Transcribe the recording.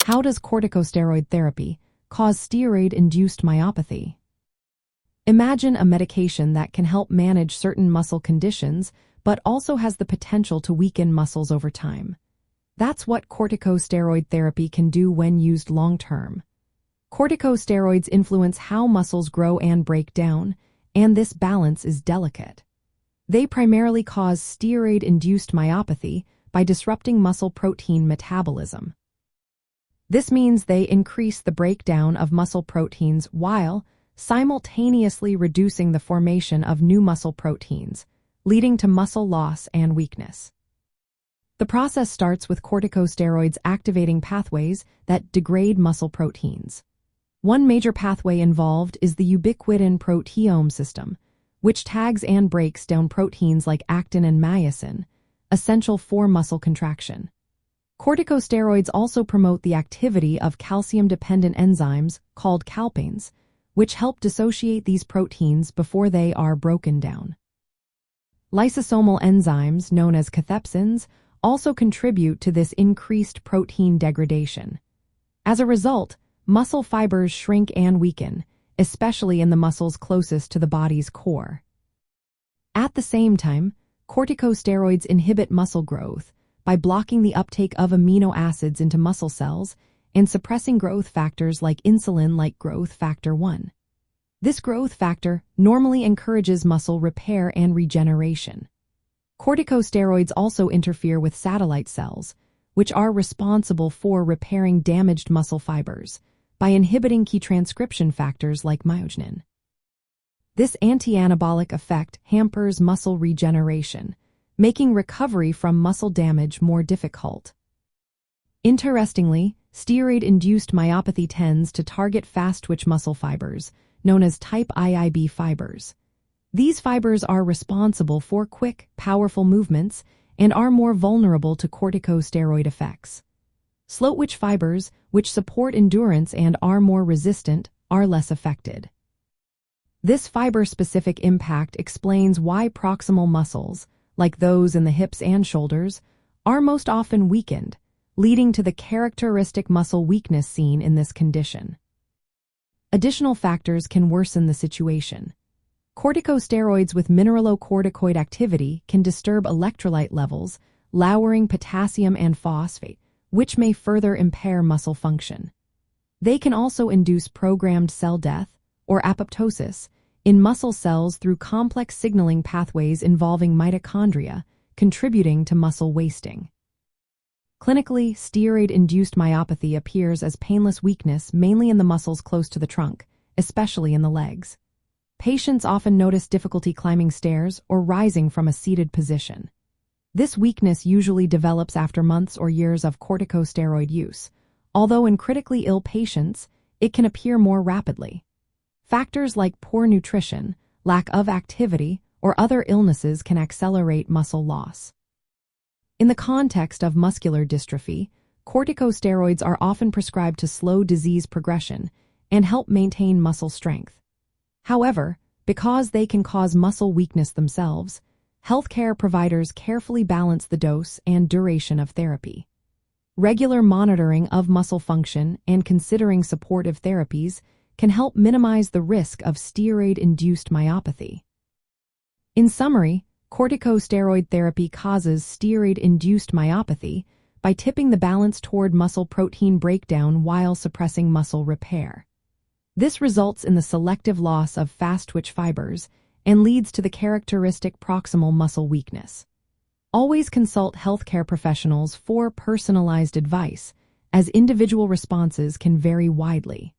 How does corticosteroid therapy cause steroid-induced myopathy? Imagine a medication that can help manage certain muscle conditions, but also has the potential to weaken muscles over time. That's what corticosteroid therapy can do when used long-term. Corticosteroids influence how muscles grow and break down, and this balance is delicate. They primarily cause steroid-induced myopathy by disrupting muscle protein metabolism. This means they increase the breakdown of muscle proteins while simultaneously reducing the formation of new muscle proteins, leading to muscle loss and weakness. The process starts with corticosteroids activating pathways that degrade muscle proteins. One major pathway involved is the ubiquitin-proteasome system, which tags and breaks down proteins like actin and myosin, essential for muscle contraction. Corticosteroids also promote the activity of calcium-dependent enzymes called calpains, which help dissociate these proteins before they are broken down. Lysosomal enzymes, known as cathepsins, also contribute to this increased protein degradation. As a result, muscle fibers shrink and weaken, especially in the muscles closest to the body's core. At the same time, corticosteroids inhibit muscle growth by blocking the uptake of amino acids into muscle cells and suppressing growth factors like insulin-like growth factor 1. This growth factor normally encourages muscle repair and regeneration. Corticosteroids also interfere with satellite cells, which are responsible for repairing damaged muscle fibers, by inhibiting key transcription factors like myogenin. This anti-anabolic effect hampers muscle regeneration, making recovery from muscle damage more difficult. Interestingly, steroid-induced myopathy tends to target fast-twitch muscle fibers, known as type IIB fibers. These fibers are responsible for quick, powerful movements and are more vulnerable to corticosteroid effects. Slow-twitch fibers, which support endurance and are more resistant, are less affected. This fiber-specific impact explains why proximal muscles, like those in the hips and shoulders, are most often weakened, leading to the characteristic muscle weakness seen in this condition. Additional factors can worsen the situation. Corticosteroids with mineralocorticoid activity can disturb electrolyte levels, lowering potassium and phosphate, which may further impair muscle function. They can also induce programmed cell death, or apoptosis, in muscle cells through complex signaling pathways involving mitochondria, contributing to muscle wasting. Clinically, steroid-induced myopathy appears as painless weakness mainly in the muscles close to the trunk, especially in the legs. Patients often notice difficulty climbing stairs or rising from a seated position. This weakness usually develops after months or years of corticosteroid use, although in critically ill patients, it can appear more rapidly. Factors like poor nutrition, lack of activity, or other illnesses can accelerate muscle loss. In the context of muscular dystrophy, corticosteroids are often prescribed to slow disease progression and help maintain muscle strength. However, because they can cause muscle weakness themselves, healthcare providers carefully balance the dose and duration of therapy. Regular monitoring of muscle function and considering supportive therapies can help minimize the risk of steroid-induced myopathy. In summary, corticosteroid therapy causes steroid-induced myopathy by tipping the balance toward muscle protein breakdown while suppressing muscle repair. This results in the selective loss of fast-twitch fibers and leads to the characteristic proximal muscle weakness. Always consult healthcare professionals for personalized advice, as individual responses can vary widely.